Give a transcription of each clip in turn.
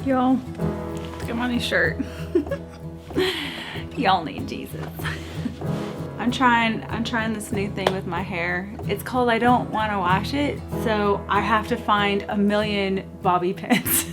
Y'all, look at my new shirt. Y'all need Jesus. I'm trying this new thing with my hair. It's called I don't want to wash it, so I have to find a million bobby pins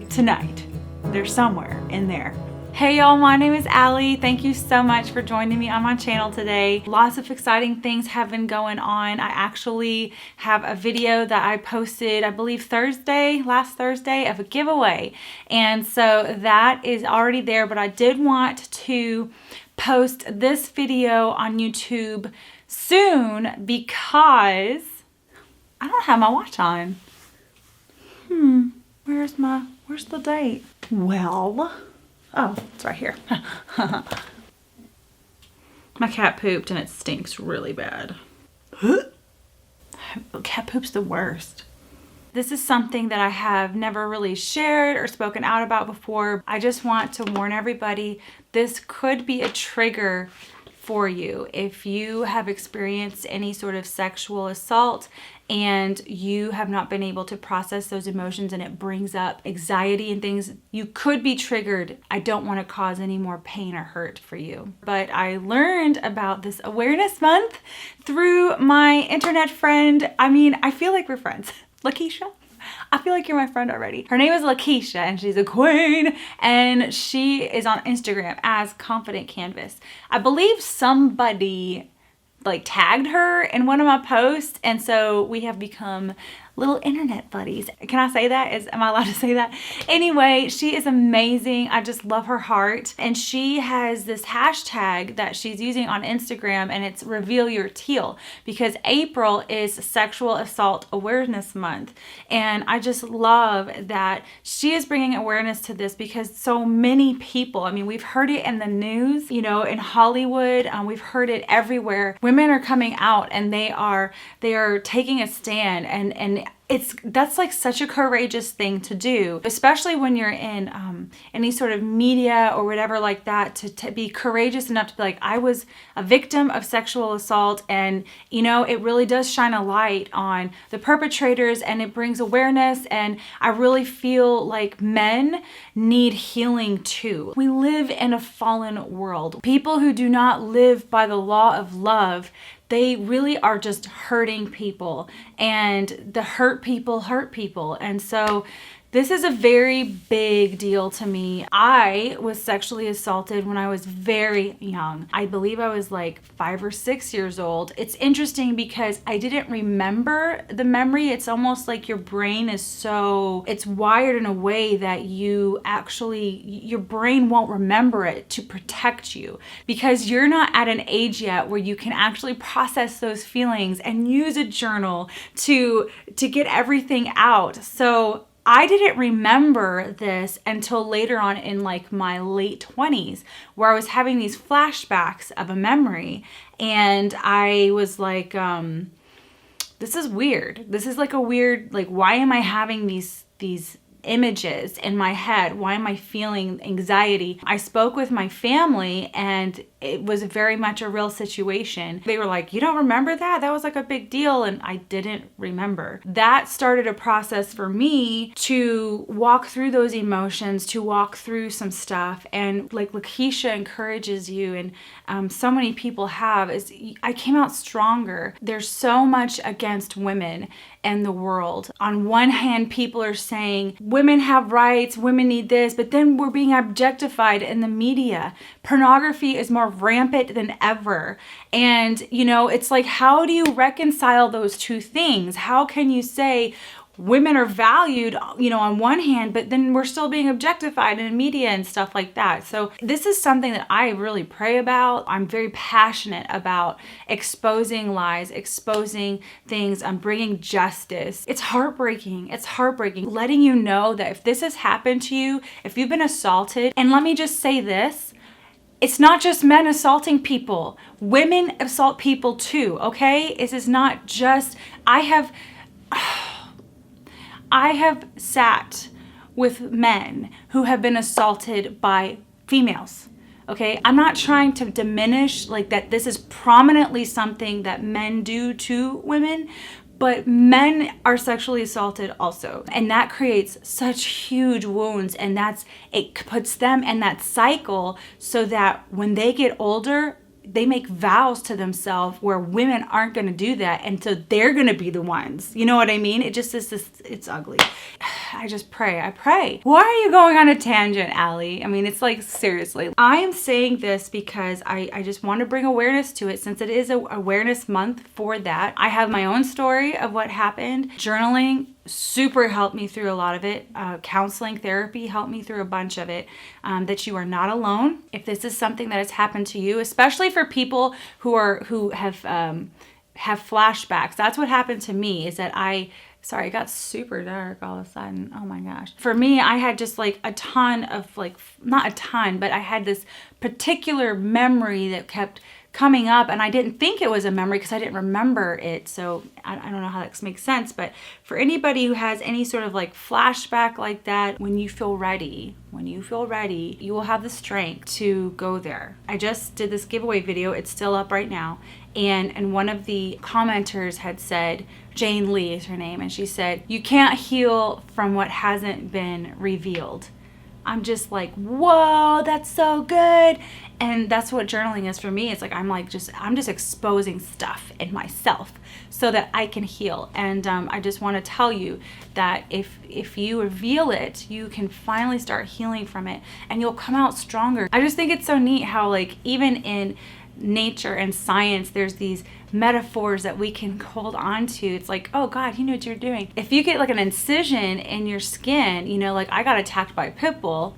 tonight. They're somewhere in there. Hey y'all, my name is Allie. Thank you so much for joining me on my channel today. Lots of exciting things have been going on. I actually have a video that I posted, I believe last Thursday, of a giveaway. And so that is already there, but I did want to post this video on YouTube soon because I don't have my watch on. Where's the date? Well, oh, it's right here. My cat pooped and it stinks really bad. Cat poop's the worst. This is something that I have never really shared or spoken out about before. I just want to warn everybody, this could be a trigger for you if you have experienced any sort of sexual assault and you have not been able to process those emotions and it brings up anxiety and things. You could be triggered. I don't want to cause any more pain or hurt for you. But I learned about this awareness month through my internet friend. I mean, I feel like we're friends. LaQuisha? I feel like you're my friend already. Her name is LaQuisha and she's a queen and she is on Instagram as Confident Canvas. I believe somebody like tagged her in one of my posts and so we have become little internet buddies. Can I say that? Am I allowed to say that? Anyway, she is amazing. I just love her heart. And she has this hashtag that she's using on Instagram and it's revealyourteal because April is Sexual Assault Awareness Month. And I just love that she is bringing awareness to this because so many people, I mean, we've heard it in the news, you know, in Hollywood, we've heard it everywhere. Women are coming out and they are taking a stand and that's like such a courageous thing to do, especially when you're in any sort of media or whatever like that, to be courageous enough to be like, I was a victim of sexual assault, and you know, it really does shine a light on the perpetrators and it brings awareness. And I really feel like men need healing too. We live in a fallen world. People who do not live by the law of love, they really are just hurting people, and the hurt people hurt people. And so this is a very big deal to me. I was sexually assaulted when I was very young. I believe I was like 5 or 6 years old. It's interesting because I didn't remember the memory. It's almost like your brain is it's wired in a way that your brain won't remember it to protect you because you're not at an age yet where you can actually process those feelings and use a journal to get everything out. So I didn't remember this until later on in like my late 20s, where I was having these flashbacks of a memory and I was like, this is weird. This is like a weird, like, why am I having these images in my head? Why am I feeling anxiety? I spoke with my family and it was very much a real situation. They were like, you don't remember that? That was like a big deal. And I didn't remember. That started a process for me to walk through those emotions, to walk through some stuff. And like LaQuisha encourages you, and so many people have, is I came out stronger. There's so much against women in the world. On one hand, people are saying women have rights, women need this, but then we're being objectified in the media. Pornography is more rampant than ever. And, you know, it's like, how do you reconcile those two things? How can you say women are valued, you know, on one hand, but then we're still being objectified in media and stuff like that? So this is something that I really pray about. I'm very passionate about exposing lies, exposing things, bringing justice. It's heartbreaking. It's heartbreaking. Letting you know that if this has happened to you, if you've been assaulted, and let me just say this, it's not just men assaulting people. Women assault people too, okay? This is not just, I have sat with men who have been assaulted by females, okay? I'm not trying to diminish like that this is prominently something that men do to women, But men are sexually assaulted also. And that creates such huge wounds, and it puts them in that cycle so that when they get older, they make vows to themselves where women aren't going to do that. And so they're going to be the ones. You know what I mean? It just is this, it's ugly. I just pray. I pray. Why are you going on a tangent, Allie? I mean, it's like, seriously. I am saying this because I just want to bring awareness to it, since it is a awareness month for that. I have my own story of what happened. Journaling super helped me through a lot of it. Counseling, therapy helped me through a bunch of it. That you are not alone. If this is something that has happened to you, especially for people who have flashbacks. That's what happened to me, is that Sorry, it got super dark all of a sudden. Oh my gosh. For me, I had just like a ton of not a ton, but I had this particular memory that kept coming up, and I didn't think it was a memory because I didn't remember it. So I don't know how that makes sense, but for anybody who has any sort of like flashback like that, when you feel ready, you will have the strength to go there. I just did this giveaway video. It's still up right now. And one of the commenters had said, Jane Lee is her name, and she said, you can't heal from what hasn't been revealed. I'm just like, whoa, that's so good. And that's what journaling is for me. It's like, I'm just exposing stuff in myself so that I can heal. And I just want to tell you that if you reveal it, you can finally start healing from it, and you'll come out stronger. I just think it's so neat how, like, even in nature and science, there's these metaphors that we can hold on to. It's like, oh God, you know what you're doing. If you get like an incision in your skin, you know, like I got attacked by a pit bull.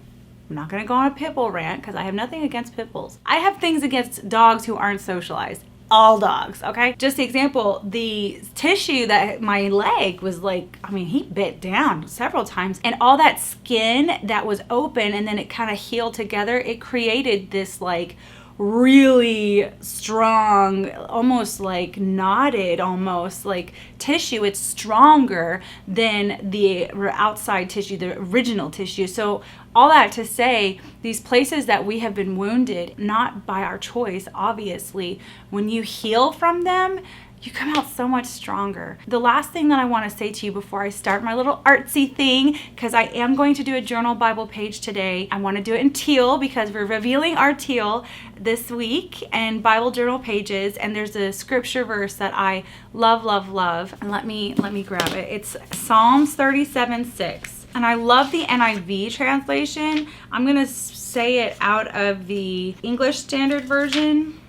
I'm not going to go on a pit bull rant because I have nothing against pit bulls. I have things against dogs who aren't socialized. All dogs, okay? Just the example, the tissue that my leg was like, I mean, he bit down several times, and all that skin that was open and then it kind of healed together, it created this like really strong, almost like knotted, almost like tissue. It's stronger than the outside tissue, the original tissue. So all that to say, these places that we have been wounded, not by our choice, obviously, when you heal from them, you come out so much stronger. The last thing that I want to say to you before I start my little artsy thing, because I am going to do a journal Bible page today. I want to do it in teal because we're revealing our teal this week, and Bible journal pages, and there's a scripture verse that I love, love, love. And let me grab it. It's Psalms 37:6. And I love the NIV translation. I'm going to say it out of the English Standard Version,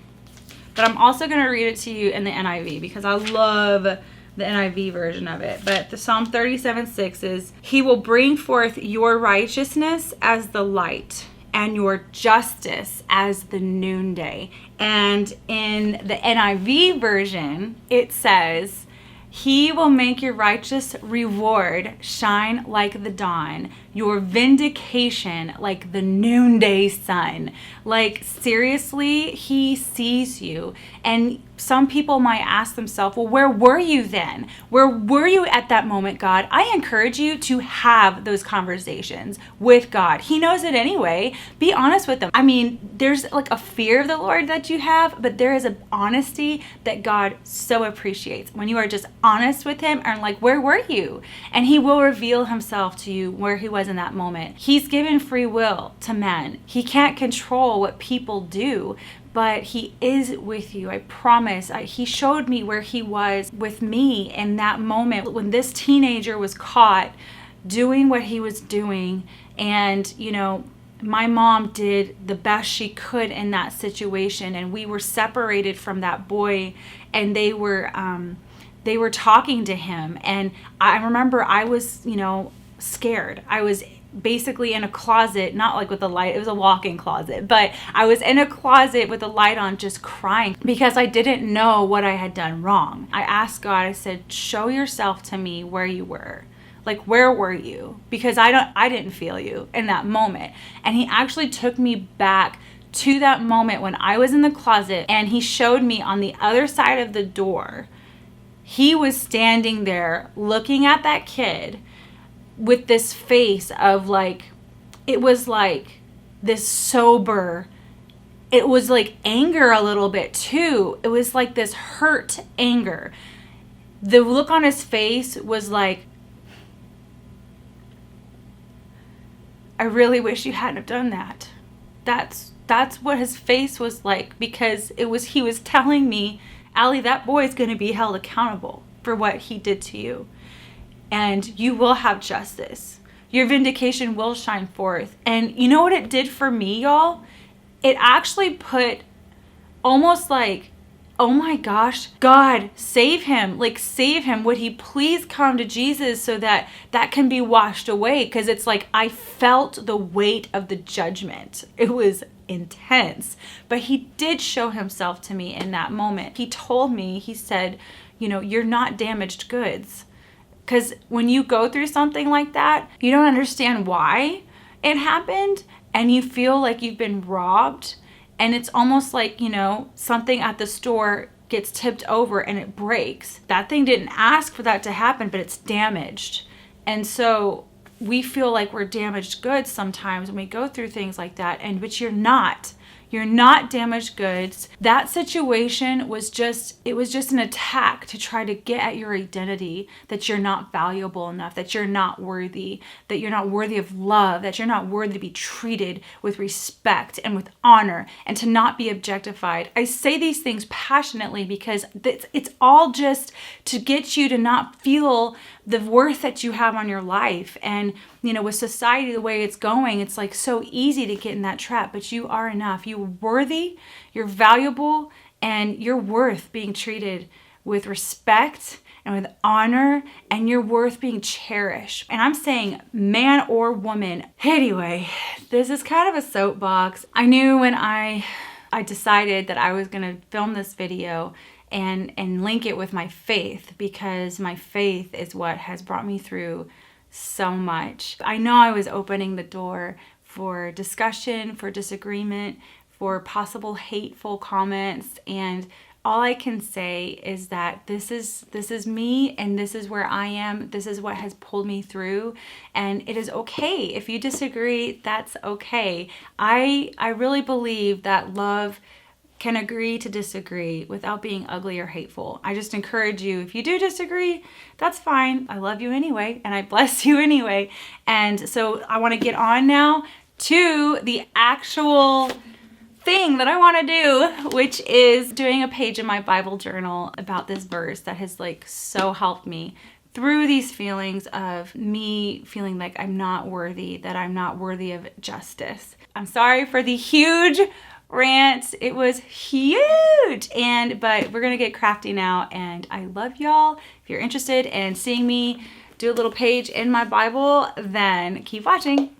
but I'm also going to read it to you in the NIV because I love the NIV version of it. But the Psalm 37:6 is, He will bring forth your righteousness as the light and your justice as the noonday. And in the NIV version, it says, He will make your righteous reward shine like the dawn, your vindication like the noonday sun. Like, seriously, He sees you. And some people might ask themselves, well, where were you then? Where were you at that moment, God? I encourage you to have those conversations with God. He knows it anyway. Be honest with Him. I mean, there's like a fear of the Lord that you have, but there is an honesty that God so appreciates. When you are just honest with Him and like, where were you? And He will reveal Himself to you where He was in that moment. He's given free will to men. He can't control what people do, but He is with you. I promise. He showed me where He was with me in that moment when this teenager was caught doing what he was doing. And, you know, my mom did the best she could in that situation. And we were separated from that boy, and they were talking to him. And I remember I was, you know, scared. I was basically in a closet, not like with the light, it was a walk-in closet, but I was in a closet with the light on, just crying because I didn't know what I had done wrong. I asked God, I said, show yourself to me where you were. Like, where were you? Because I didn't feel you in that moment. And He actually took me back to that moment when I was in the closet, and He showed me on the other side of the door. He was standing there looking at that kid with this face of like, it was like this sober, it was like anger a little bit too. It was like this hurt anger. the look on his face was like, I really wish you hadn't have done that. That's what his face was like, because he was telling me, Allie, that boy is going to be held accountable for what he did to you. And you will have justice. Your vindication will shine forth. And you know what it did for me, y'all? It actually put almost like, oh my gosh, God, save him. Like, save him. Would he please come to Jesus so that can be washed away? Because it's like I felt the weight of the judgment. It was intense. But he did show himself to me in that moment. He told me, he said, you're not damaged goods. Because when you go through something like that, you don't understand why it happened, and you feel like you've been robbed. And it's almost like, something at the store gets tipped over and it breaks. That thing didn't ask for that to happen, but it's damaged. And so we feel like we're damaged goods sometimes when we go through things like that. But you're not. You're not damaged goods. That situation was just an attack to try to get at your identity, that you're not valuable enough, that you're not worthy of love, that you're not worthy to be treated with respect and with honor, and to not be objectified. I say these things passionately because it's all just to get you to not feel the worth that you have on your life. And with society the way it's going, it's like so easy to get in that trap, but you are enough. You're worthy, you're valuable, and you're worth being treated with respect and with honor, and you're worth being cherished. And I'm saying man or woman. Anyway, this is kind of a soapbox. I knew when I decided that I was going to film this video and link it with my faith, because my faith is what has brought me through so much. I know I was opening the door for discussion, for disagreement, for possible hateful comments, and all I can say is that this is me, and this is where I am. This is what has pulled me through, and it is okay. If you disagree, that's okay. I really believe that love can agree to disagree without being ugly or hateful. I just encourage you, if you do disagree, that's fine. I love you anyway, and I bless you anyway. And so I want to get on now to the actual thing that I want to do, which is doing a page in my Bible journal about this verse that has so helped me through these feelings of me feeling like I'm not worthy, that I'm not worthy of justice. I'm sorry for the huge rant. It was huge, but we're gonna get crafty now, and I love y'all. If you're interested in seeing me do a little page in my Bible, then keep watching.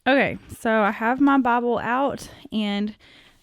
Okay, so I have my Bible out, and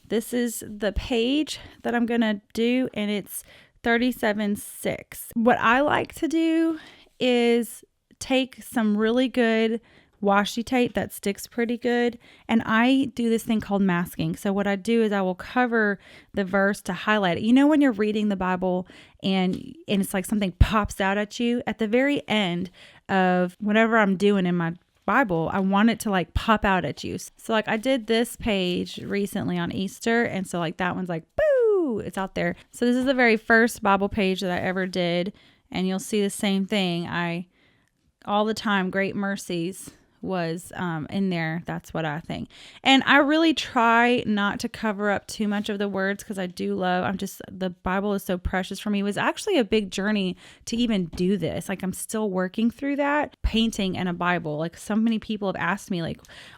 this is the page that I'm gonna do, and it's 37:6. What I like to do is take some really good washi tape that sticks pretty good, and I do this thing called masking. So what I do is I will cover the verse to highlight it. When you're reading the Bible and it's like something pops out at you at the very end of whatever I'm doing in my Bible, I want it to pop out at you. So I did this page recently on Easter, and so that one's boo, it's out there. So this is the very first Bible page that I ever did, and you'll see the same thing. All the time, great mercies was in there. That's what I think. And I really try not to cover up too much of the words, because I do love, the Bible is so precious for me. It was actually a big journey to even do this. I'm still working through that, painting in a Bible. So many people have asked me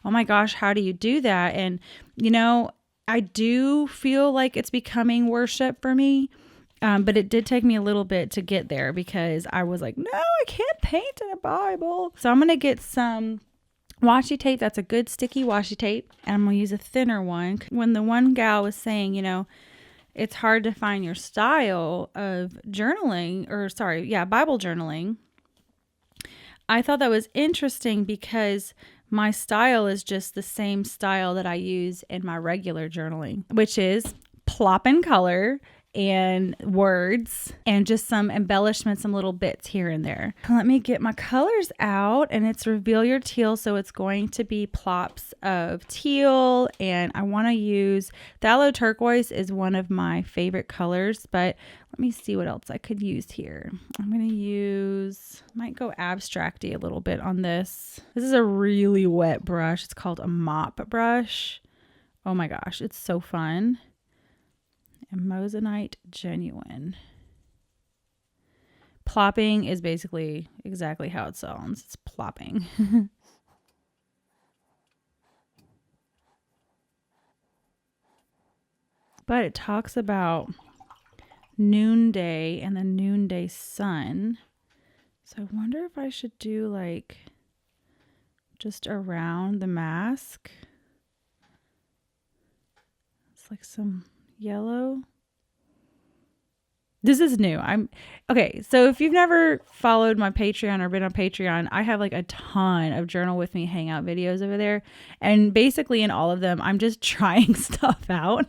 oh my gosh, how do you do that? And I do feel like it's becoming worship for me. But it did take me a little bit to get there, because I was no, I can't paint in a Bible. So I'm going to get some washi tape. That's a good sticky washi tape. And I'm going to use a thinner one. When the one gal was saying, it's hard to find your style of journaling, Bible journaling, I thought that was interesting, because my style is just the same style that I use in my regular journaling, which is plop in color and words and just some embellishments, some little bits here and there. Let me get my colors out, and it's Reveal Your Teal. So it's going to be plops of teal, and I want to use phthalo turquoise is one of my favorite colors, but let me see what else I could use here. I'm going to use, might go abstracty a little bit on this. This is a really wet brush. It's called a mop brush. Oh my gosh, it's so fun. And Moissanite Genuine. Plopping is basically exactly how it sounds. It's plopping. But it talks about noonday and the noonday sun. So I wonder if I should do like just around the mask. It's like some yellow. This is new. Okay. So if you've never followed my Patreon or been on Patreon, I have like a ton of Journal With Me Hangout videos over there. And basically in all of them, I'm just trying stuff out.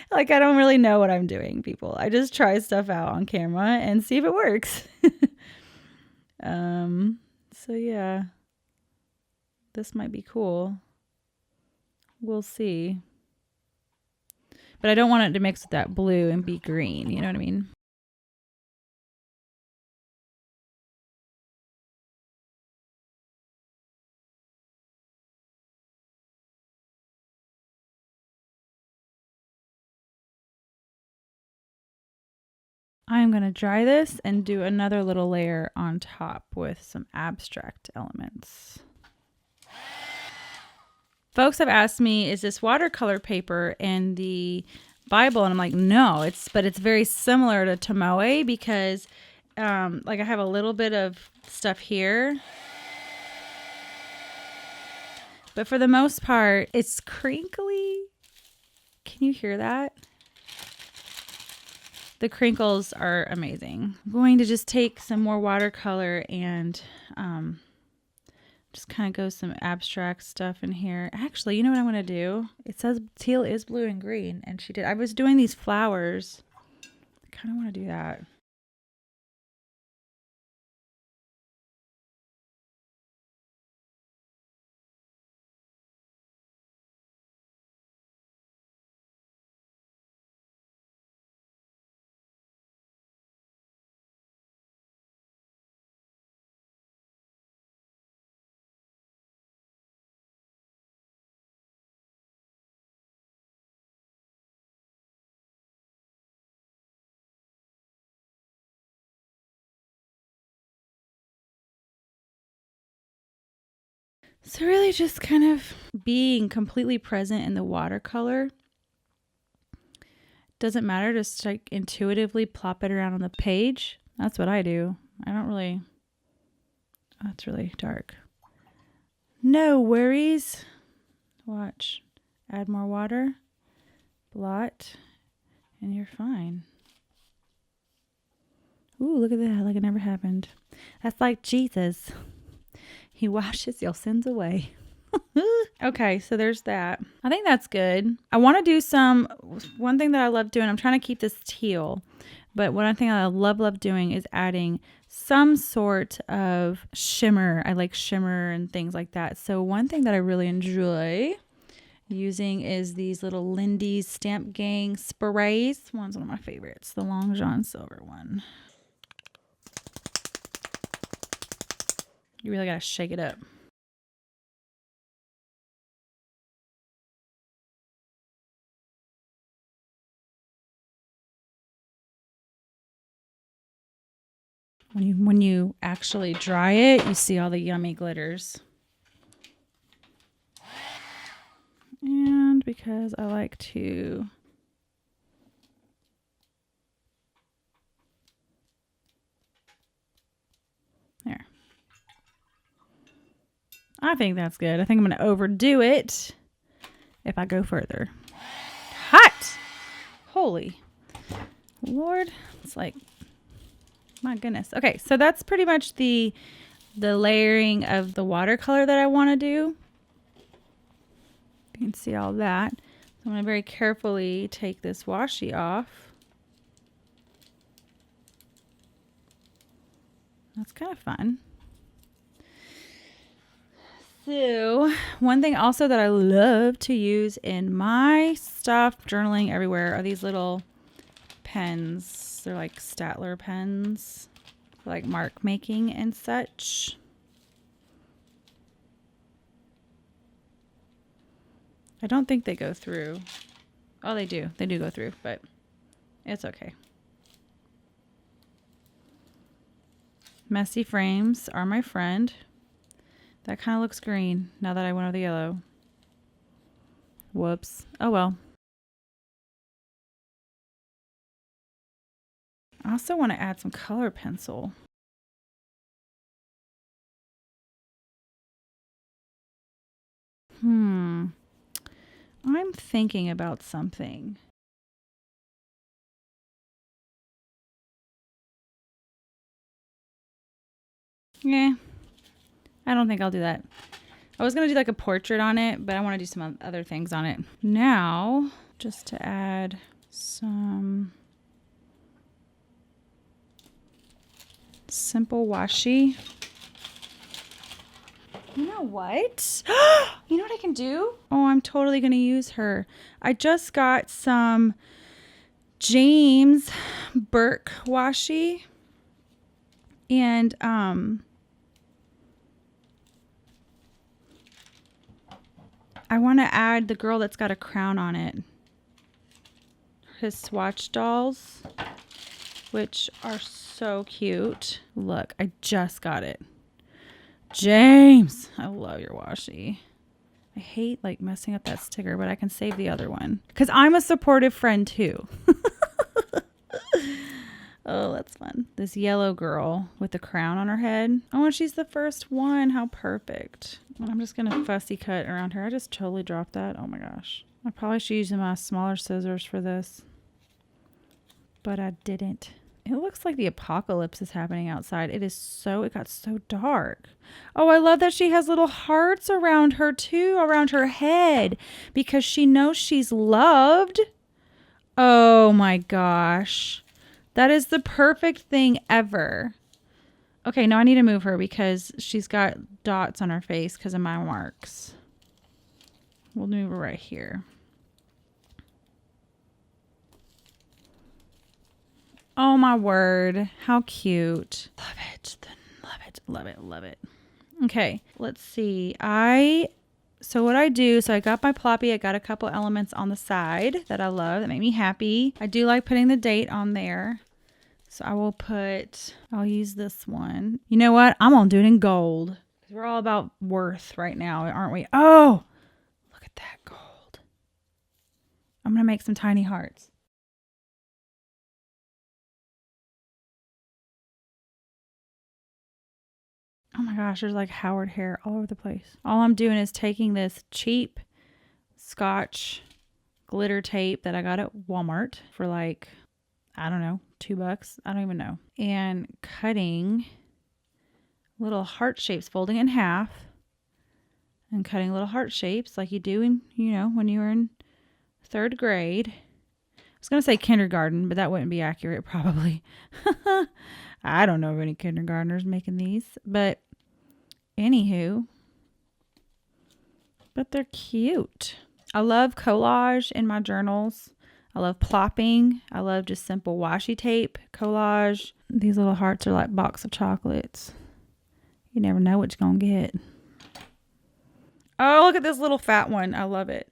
Like, I don't really know what I'm doing, people. I just try stuff out on camera and see if it works. So yeah, this might be cool. We'll see. But I don't want it to mix with that blue and be green. You know what I mean? I'm going to dry this and do another little layer on top with some abstract elements. Folks have asked me, is this watercolor paper in the Bible? And I'm like, no, but it's very similar to Tomoe because like I have a little bit of stuff here. But for the most part, it's crinkly. Can you hear that? The crinkles are amazing. I'm going to just take some more watercolor and just kind of go some abstract stuff in here. Actually, you know what I'm going to do? It says teal is blue and green, and she did. I was doing these flowers. I kind of want to do that. So really just kind of being completely present in the watercolor. Doesn't matter, just like intuitively plop it around on the page. That's what I do. I don't really, oh, it's really dark. No worries. Watch, add more water, blot, and you're fine. Ooh, look at that, like it never happened. That's like Jesus. He washes your sins away. Okay, so there's that. I think that's good. I want to do one thing that I love doing, I'm trying to keep this teal, but one thing I love doing is adding some sort of shimmer. I like shimmer and things like that. So one thing that I really enjoy using is these little Lindy's Stamp Gang sprays. One's one of my favorites, the Long John Silver one. You really gotta shake it up. When you actually dry it, you see all the yummy glitters. And because I like to there. I think that's good. I think I'm going to overdo it if I go further. Hot! Holy Lord. It's like, my goodness. Okay, so that's pretty much the layering of the watercolor that I want to do. You can see all that. So I'm going to very carefully take this washi off. That's kind of fun. So one thing also that I love to use in my stuff, journaling everywhere, are these little pens. They're like Statler pens for like mark making and such. I don't think they go through. Oh, they do. They do go through, but it's okay. Messy frames are my friend. That kind of looks green now that I went over the yellow. Whoops. Oh well. I also want to add some color pencil. I'm thinking about something. Yeah, I don't think I'll do that. I was going to do like a portrait on it, but I want to do some other things on it. Now, just to add some simple washi. You know what? You know what I can do? Oh, I'm totally going to use her. I just got some James Burke washi. And I want to add the girl that's got a crown on it. His swatch dolls, which are so cute. Look, I just got it. James, I love your washi. I hate like messing up that sticker, but I can save the other one because I'm a supportive friend too. Oh, that's fun. This yellow girl with the crown on her head. Oh, and she's the first one. How perfect. I'm just going to fussy cut around her. I just totally dropped that. Oh my gosh. I probably should use my smaller scissors for this, but I didn't. It looks like the apocalypse is happening outside. It got so dark. Oh, I love that she has little hearts around her too, around her head, because she knows she's loved. Oh my gosh. That is the perfect thing ever. Okay, now I need to move her because she's got dots on her face because of my marks. We'll move her right here. Oh my word. How cute. Love it. Love it. Love it. Love it. Okay, let's see. So what I do, I got my ploppy. I got a couple elements on the side that I love that make me happy. I do like putting the date on there. So I'll use this one. You know what? I'm going to do it in gold. We're all about worth right now, aren't we? Oh, look at that gold. I'm going to make some tiny hearts. Oh my gosh, there's like Howard hair all over the place. All I'm doing is taking this cheap Scotch glitter tape that I got at Walmart for like, I don't know, $2. I don't even know. And cutting little heart shapes, folding it in half and cutting little heart shapes like you do in, when you were in 3rd grade. I was going to say kindergarten, but that wouldn't be accurate probably. I don't know of any kindergartners making these, but anywho, but they're cute. I love collage in my journals. I love plopping. I love just simple washi tape, collage. These little hearts are like a box of chocolates. You never know what you're going to get. Oh, look at this little fat one. I love it.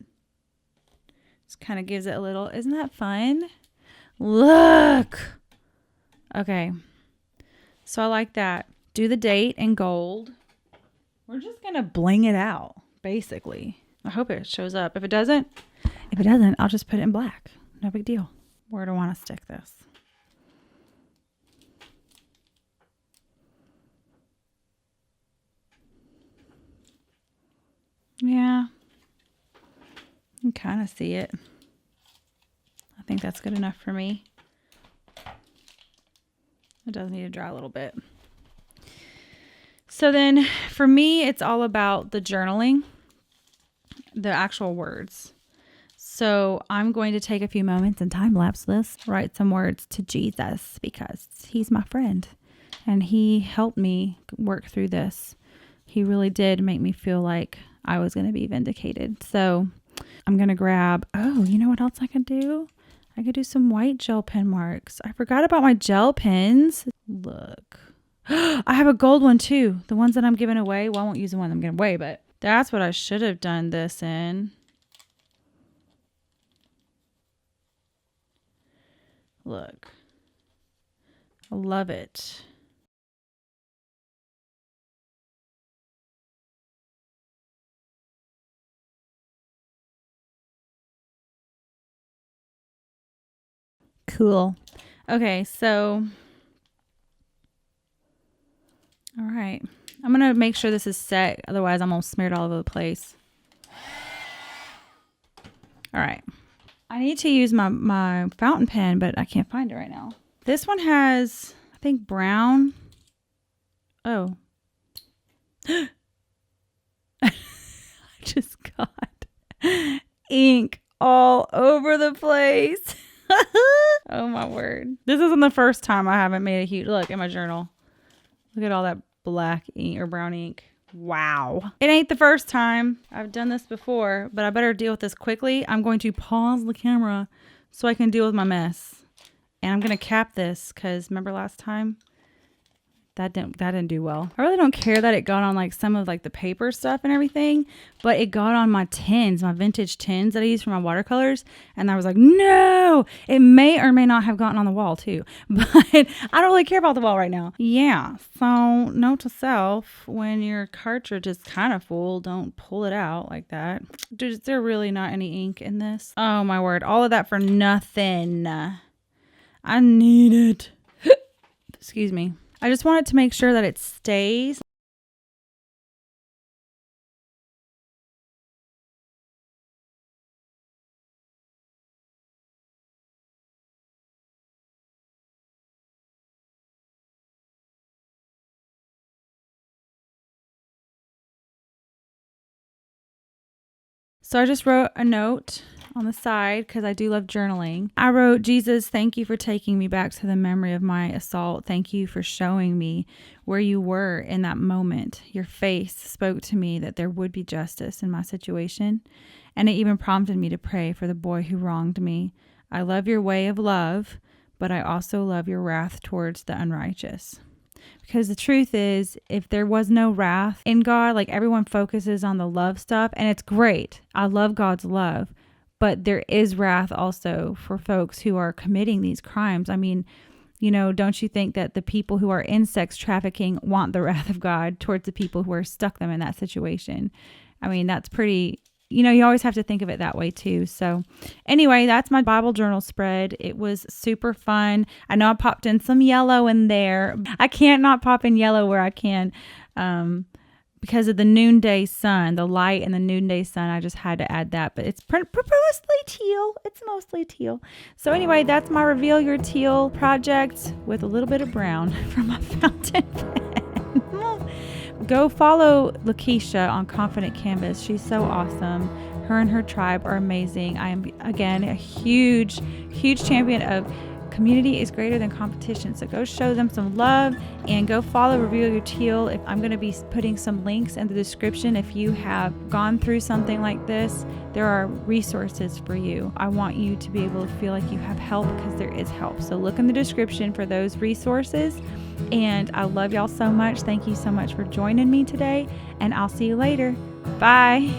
Just kind of gives it a little, isn't that fun? Look. Okay. So I like that. Do the date in gold. We're just going to bling it out, basically. I hope it shows up. If it doesn't, I'll just put it in black. No big deal. Where do I want to stick this? Yeah. You can kind of see it. I think that's good enough for me. It does need to dry a little bit. So then for me, it's all about the journaling, the actual words. So I'm going to take a few moments and time lapse this, write some words to Jesus because he's my friend and he helped me work through this. He really did make me feel like I was going to be vindicated. So I'm going to grab, you know what else I could do? I could do some white gel pen marks. I forgot about my gel pens. Look. I have a gold one too. The ones that I'm giving away. Well, I won't use the one I'm giving away, but that's what I should have done this in. Look. I love it. Cool. Okay, so all right. I'm going to make sure this is set. Otherwise, I'm going to smear it all over the place. All right. I need to use my fountain pen, but I can't find it right now. This one has, I think, brown. Oh. I just got ink all over the place. Oh, my word. This isn't the first time I haven't made a huge... Look at my journal. Look at all that black ink or brown ink. Wow. It ain't the first time. I've done this before, but I better deal with this quickly. I'm going to pause the camera so I can deal with my mess. And I'm going to cap this because remember last time? That didn't do well. I really don't care that it got on like some of like the paper stuff and everything, but it got on my tins, my vintage tins that I use for my watercolors. And I was like, no, it may or may not have gotten on the wall too, but I don't really care about the wall right now. Yeah. So note to self, when your cartridge is kind of full, don't pull it out like that. Is there really not any ink in this? Oh my word. All of that for nothing. I need it. Excuse me. I just wanted to make sure that it stays. So I just wrote a note on the side because I do love journaling. I wrote, Jesus, thank you for taking me back to the memory of my assault. Thank you for showing me where you were in that moment. Your face spoke to me that there would be justice in my situation. And it even prompted me to pray for the boy who wronged me. I love your way of love, but I also love your wrath towards the unrighteous. Because the truth is, if there was no wrath in God, like everyone focuses on the love stuff, and it's great. I love God's love. But there is wrath also for folks who are committing these crimes. I mean, you know, don't you think that the people who are in sex trafficking want the wrath of God towards the people who are stuck them in that situation? I mean, that's pretty, you know, you always have to think of it that way too. So anyway, that's my Bible journal spread. It was super fun. I know I popped in some yellow in there. I can't not pop in yellow where I can. Because of the noonday sun, the light and the noonday sun, I just had to add that. But it's mostly teal. It's mostly teal. So anyway, that's my Reveal Your Teal project with a little bit of brown from my fountain pen. Go follow LaQuisha on Confident Canvas. She's so awesome. Her and her tribe are amazing. I am, again, a huge, huge champion of community is greater than competition. So go show them some love and go follow Reveal Your Teal. If I'm going to be putting some links in the description. If you have gone through something like this, there are resources for you. I want you to be able to feel like you have help because there is help. So look in the description for those resources. And I love y'all so much. Thank you so much for joining me today. And I'll see you later. Bye.